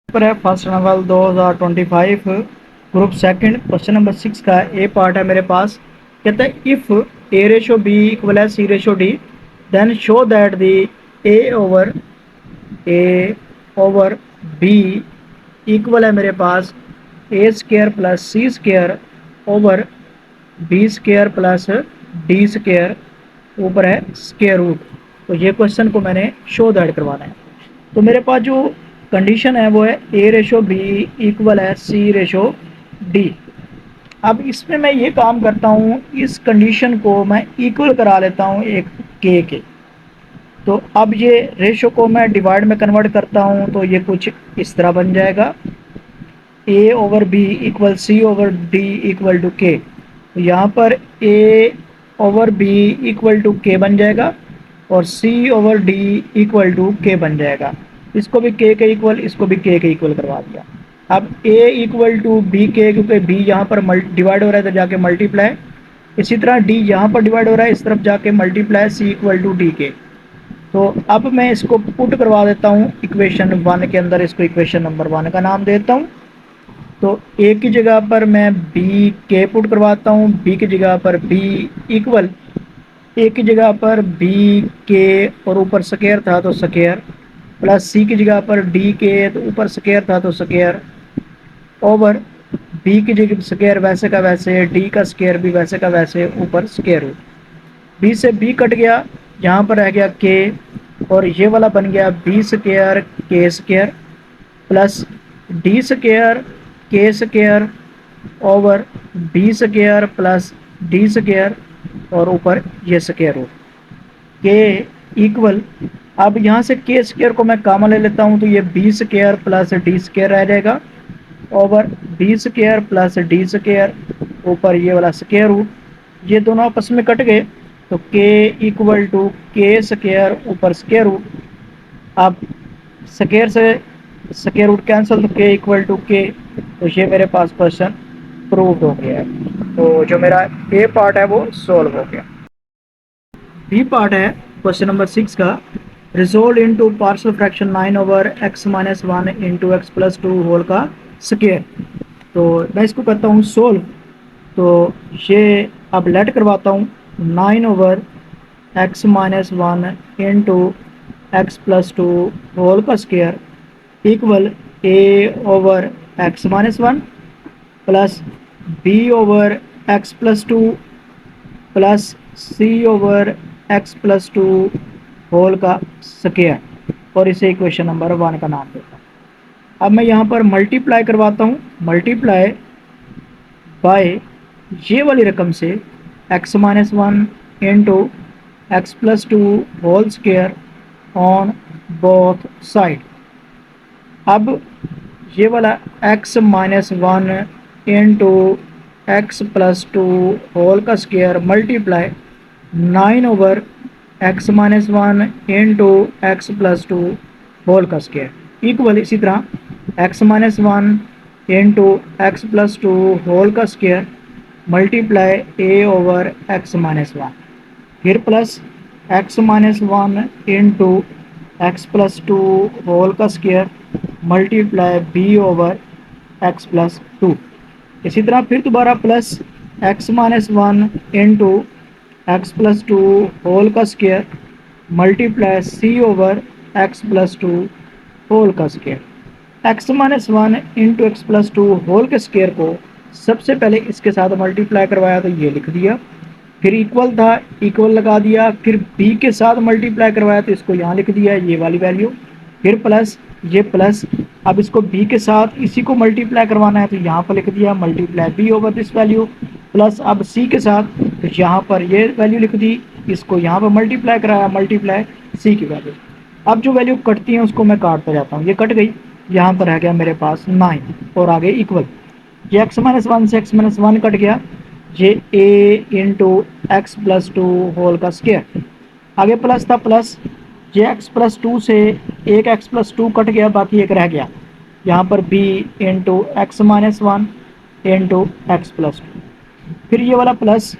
पर है फर्स्ट नवल 2025 ग्रुप सेकंड क्वेश्चन नंबर 6 का ए पार्ट है मेरे पास। कहता है if A ratio B equal है C ratio D then show that the A over B equal है मेरे पास A square plus C square over B square plus D square ऊपर है स्केयर रूट। तो ये क्वेश्चन को मैंने शो दैट करवाना है। तो मेरे पास जो कंडीशन है वो है ए रेशो बी इक्वल है सी रेशो डी। अब इसमें मैं ये काम करता हूँ, इस कंडीशन को मैं इक्वल करा लेता हूँ एक के। तो अब ये रेशो को मैं डिवाइड में कन्वर्ट करता हूँ तो ये कुछ इस तरह बन जाएगा, A over B equal C over D equal to k. तो यहाँ पर A over B equal to k बन जाएगा और C over D equal to k बन जाएगा। इसको भी के इक्वल, इसको भी के इक्वल करवा दिया। अब ए इक्वल टू बी के, क्योंकि बी यहाँ पर डिवाइड हो रहा है तो जाके मल्टीप्लाई, इसी तरह डी यहाँ पर डिवाइड हो रहा है इस तरफ जाके multiply C equal to D के। तो अब मैं इसको पुट करवा देता हूँ इक्वेशन 1 के अंदर, इसको इक्वेशन नंबर 1 का नाम देता हूँ। तो ए की जगह पर मैं बी के पुट करवाता हूँ, बी की जगह पर बी इक्वल, ए की जगह पर बी के और ऊपर स्केयर था तो स्केयर, प्लस सी की जगह पर डी के तो ऊपर स्केयर था तो स्केयर, ओवर बी की जगह स्केयर वैसे का वैसे, डी का स्केयर भी वैसे का वैसे, ऊपर स्केयर रूट। बी से बी कट गया, यहाँ पर रह गया के और ये वाला बन गया बी स्केयर के स्केयर प्लस डी स्केयर के square over B square plus D square और ऊपर ये स्केयर रूट के इक्वल। अब यहाँ से के स्केयर को मैं कॉमन ले लेता हूँ तो ये B square plus D square रह जाएगा over B square plus D square ऊपर ये वाला स्केयर रूट। ये दोनों आपस में कट गए तो के इक्वल टू के स्केयर ऊपर स्केयर रूट। अब स्केयर से स्केयर रूट कैंसिल तो के इक्वल टू के। तो ये मेरे पास क्वेश्चन प्रूव हो गया है। तो जो मेरा ए पार्ट है वो सॉल्व हो गया। बी पार्ट है क्वेश्चन नंबर 6 का, resolve into partial fraction 9 over x minus 1 into x plus 2 whole का स्केयर। तो मैं इसको करता हूँ सोल्व। तो ये अब लेट करवाता हूँ 9 over x minus 1 into x plus 2 whole का square equal A over x minus 1 plus B over x plus 2 plus C over x plus 2 whole का स्केयर और इसे इक्वेशन नंबर 1 का नाम देता हूँ। अब मैं यहाँ पर मल्टीप्लाई करवाता हूँ, मल्टीप्लाई बाय ये वाली रकम से x minus 1 into x plus 2 whole square on both side. अब ये वाला x minus 1 into x plus 2 whole का square multiply 9 over x minus 1 into x plus 2 whole का स्केयर इक्वल, इसी तरह x minus 1 into x plus 2 whole का square multiply A over x minus 1, फिर plus x minus 1 into x plus 2 whole का square multiply B over x plus 2। इसी तरह फिर दोबारा plus x minus 1 into x plus 2 whole का square multiply C over x plus 2 whole का square. X minus 1 into x plus 2 whole के square को सबसे पहले इसके साथ मल्टीप्लाई करवाया तो ये लिख दिया, फिर इक्वल था इक्वल लगा दिया, फिर बी के साथ मल्टीप्लाई करवाया तो इसको यहाँ लिख दिया ये वाली वैल्यू, फिर प्लस ये प्लस। अब इसको बी के साथ इसी को मल्टीप्लाई करवाना है तो यहाँ पर लिख दिया multiply B over this value, plus अब सी के साथ तो यहाँ पर ये वैल्यू लिख दी, इसको यहाँ पर मल्टीप्लाई कराया मल्टीप्लाई सी की वैल्यू। अब जो वैल्यू कटती है उसको मैं काटता जाता हूँ, ये कट गई, यहाँ पर रह गया मेरे पास 9 और आगे इक्वल। ये एक्स माइनस 1 से एक्स माइनस 1 कट गया, ये ए इंटू एक्स प्लस 2 होल का स्केयर, आगे प्लस था प्लस, ये एक्स प्लस 2 से एक एक्स प्लस 2 कट गया, बाकी एक रह गया, यहाँ पर B into X minus 1 into x plus 2, फिर ये वाला प्लस,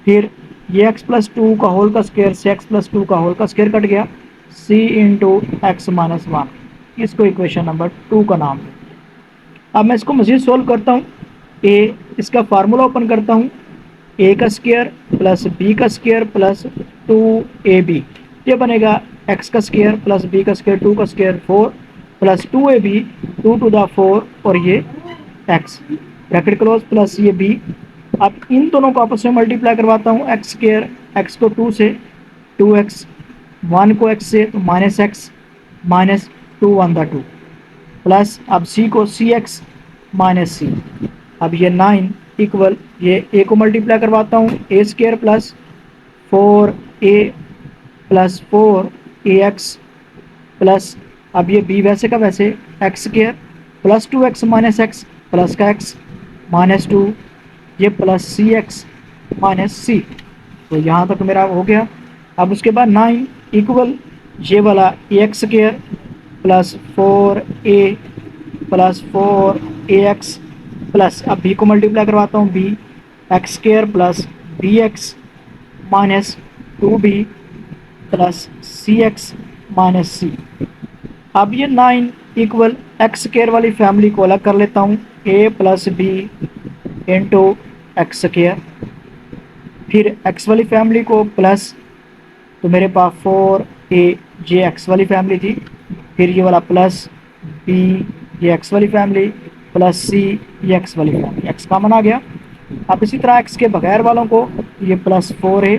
फिर ये एक्स प्लस 2 का होल का स्केयर से एक्स प्लस 2 का होल का स्केयर कट गया, सी इंटू एक्स माइनस 1 इसको इक्वेशन नंबर 2 का नाम दें। अब मैं इसको मज़ीद सोल्व करता हूँ। ए, इसका फार्मूला ओपन करता हूँ, ए का स्क्वायर प्लस बी का स्क्वायर प्लस 2ab, ये बनेगा एक्स का स्क्वायर प्लस बी का स्क्वायर 2 का square 4 plus 2ab 2 to the 4 और ये एक्स ब्रैकेट क्लोज प्लस ये बी। अब इन दोनों को आपस में मल्टीप्लाई करवाता हूँ, एक्स स्क्वायर एक्स को 2 से 2x, 1 को x से तो minus x minus 2 one the 2 plus अब c को सी एक्स माइनस सी। अब ये 9 इक्वल ये a को मल्टीप्लाई करवाता हूँ, A square plus 4a plus 4ax plus अब ये b वैसे का वैसे x square plus 2x minus x plus का x माइनस 2 ये plus C x minus C. तो यहाँ तक मेरा हो गया। अब उसके बाद 9 इक्वल ये वाला A x square plus 4a plus 4ax plus अब b को मल्टीप्लाई करवाता हूँ, b x square plus B x minus 2b plus C x minus C. अब ये 9 इक्वल एक्स स्क्वायर वाली फैमिली को अलग कर लेता हूँ, a plus B into x square, फिर x वाली फैमिली को प्लस तो मेरे पास 4a ये x वाली फैमिली थी, फिर ये वाला प्लस b ये x वाली फैमिली प्लस c ये x वाली फैमिली, x कॉमन आ गया। अब इसी तरह x के बगैर वालों को ये प्लस 4a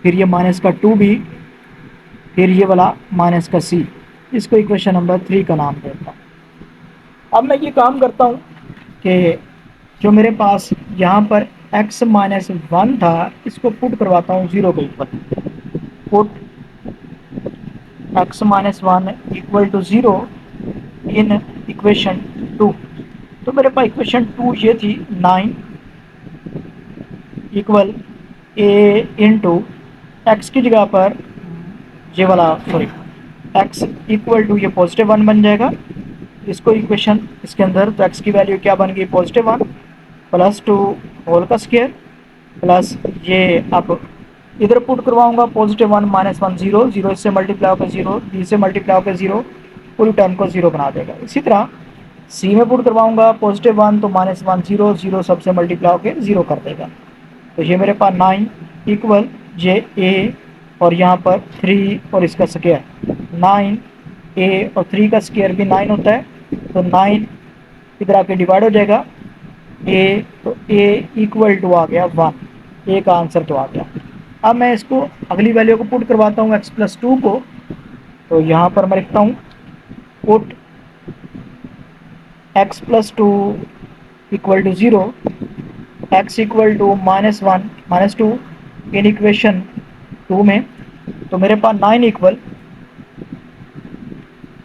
फिर ये माइनस का 2b फिर ये वाला माइनस का c, इसको इक्वेशन नंबर 3 का नाम देता हूँ। अब मैं ये काम करता हूँ कि जो मेरे पास यहाँ पर x माइनस 1 था इसको पुट करवाता हूँ 0 के ऊपर, put x minus 1 equal to 0 in equation 2। तो मेरे पास इक्वेशन 2 ये थी 9 इक्वल a इंटू एक्स की जगह पर ये वाला सॉरी x इक्वल टू ये पॉजिटिव 1 बन जाएगा, इसको इक्वेशन इसके अंदर तो x की वैल्यू क्या बन गई पॉजिटिव 1 प्लस 2 होल का स्क्वायर प्लस ये अब इधर पुट करवाऊंगा पॉजिटिव 1 माइनस 1 0 0 इससे मल्टीप्लाई होकर 0 b से मल्टीप्लाई होकर 0 पूरी टर्म को 0 बना देगा। इसी तरह c में पुट करवाऊंगा पॉजिटिव 1 तो माइनस 1 0 0 सबसे मल्टीप्लाई होकर 0 कर देगा। तो ये मेरे पास 9 इक्वल ये a और यहाँ पर 3 और इसका स्क्वायर 9a और 3 का स्क्वायर भी 9 होता है, तो 9 इधर आके डिवाइड हो जाएगा a, तो a इक्वल टू आ गया 1, a का आंसर तो आ गया। अब मैं इसको अगली वैल्यू को पुट करवाता हूँ x प्लस 2 को, तो यहाँ पर मैं लिखता हूँ put x plus 2 equal to 0 x equal to minus 1 minus 2 in equation 2 में, तो मेरे पास 9 इक्वल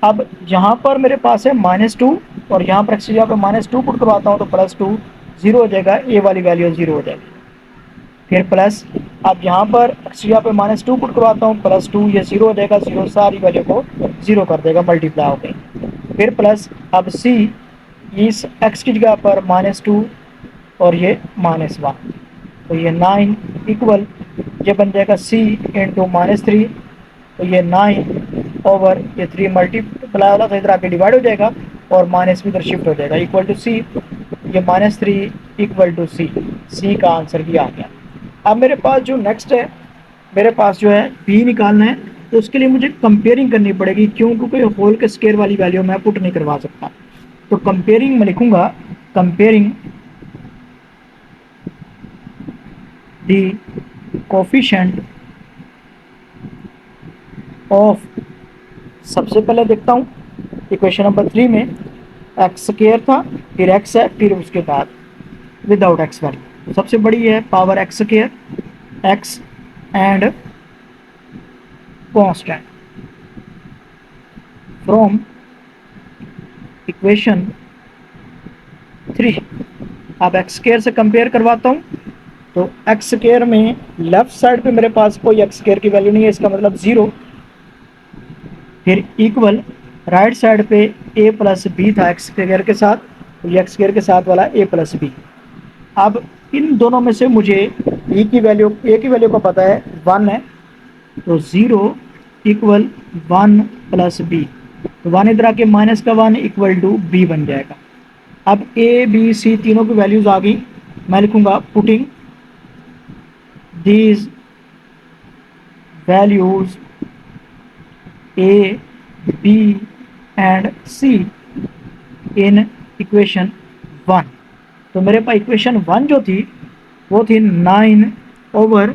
अब यहाँ पर मेरे पास है माइनस 2 और यहाँ पर एक्स जगह पर माइनस 2 पुट करवाता हूँ तो प्लस 2 0 हो जाएगा, ए वाली वैल्यू 0 हो जाएगी। फिर प्लस अब यहाँ पर एक्स जगह पर माइनस 2 पुट करवाता हूँ प्लस 2 ये 0 हो जाएगा, 0 सारी वैल्यू को 0 कर देगा मल्टीप्लाई हो गई। फिर प्लस अब सी इस एक्स की जगह पर माइनस 2 और ये माइनस 1, तो ये 9 इक्वल ये बन जाएगा c इंटू माइनस 3, तो ये 9 ओवर ये 3 मल्टीप्लाई वाला तो इधर आके डिवाइड हो जाएगा और माइनस भी इधर शिफ्ट हो जाएगा इक्वल टू c, ये माइनस 3 इक्वल टू c का आंसर भी आ गया। अब मेरे पास जो नेक्स्ट है मेरे पास जो है b निकालना है, तो उसके लिए मुझे कंपेयरिंग करनी पड़ेगी, क्यों क्योंकि होल के स्क्वायर वाली वैल्यू मैं पुट नहीं करवा सकता। तो कंपेयरिंग में लिखूंगा कंपेयरिंग द कोफिशिएंट ऑफ, सबसे पहले देखता हूँ इक्वेशन नंबर 3 में एक्स स्क्वायर था फिर एक्स है फिर उसके बाद विदाउट एक्स वैल्यू, सबसे बड़ी है power x square x and constant from equation 3। अब एक्स स्क्वायर से कंपेयर करवाता हूँ, तो एक्स स्क्वायर में लेफ्ट साइड पे मेरे पास कोई एक्स स्क्वायर की वैल्यू नहीं है, इसका मतलब 0, फिर इक्वल राइट साइड पे a प्लस बी था एक्स स्क्वायर के साथ, तो ये एक्स स्क्वायर के साथ वाला a प्लस बी। अब इन दोनों में से मुझे a की वैल्यू को पता है 1 है, तो 0 इक्वल 1 प्लस बी, तो 1 इधर आके माइनस का 1 इक्वल टू बी बन जाएगा। अब ए बी सी तीनों की वैल्यूज आ गई, मैं लिखूंगा putting these values A B and C in equation 1। तो मेरे पास इक्वेशन 1 जो थी वो थी 9 over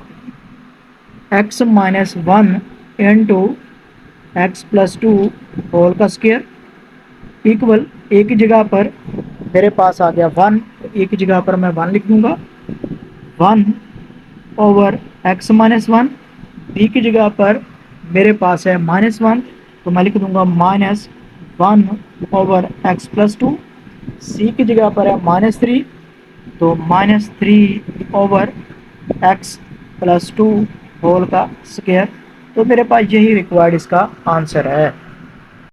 x minus 1 into x plus 2 whole का स्क्वायर इक्वल, एक की जगह पर मेरे पास आ गया 1, एक की जगह पर मैं 1 लिख दूंगा। 1 ओवर एक्स माइनस 1, बी की जगह पर मेरे पास है -1, तो मैं लिख दूंगा -1 ओवर एक्स प्लस 2। सी की जगह पर है -3, तो -3 ओवर एक्स प्लस 2 होल का स्क्वायर। तो मेरे पास यही रिक्वायर्ड इसका आंसर है।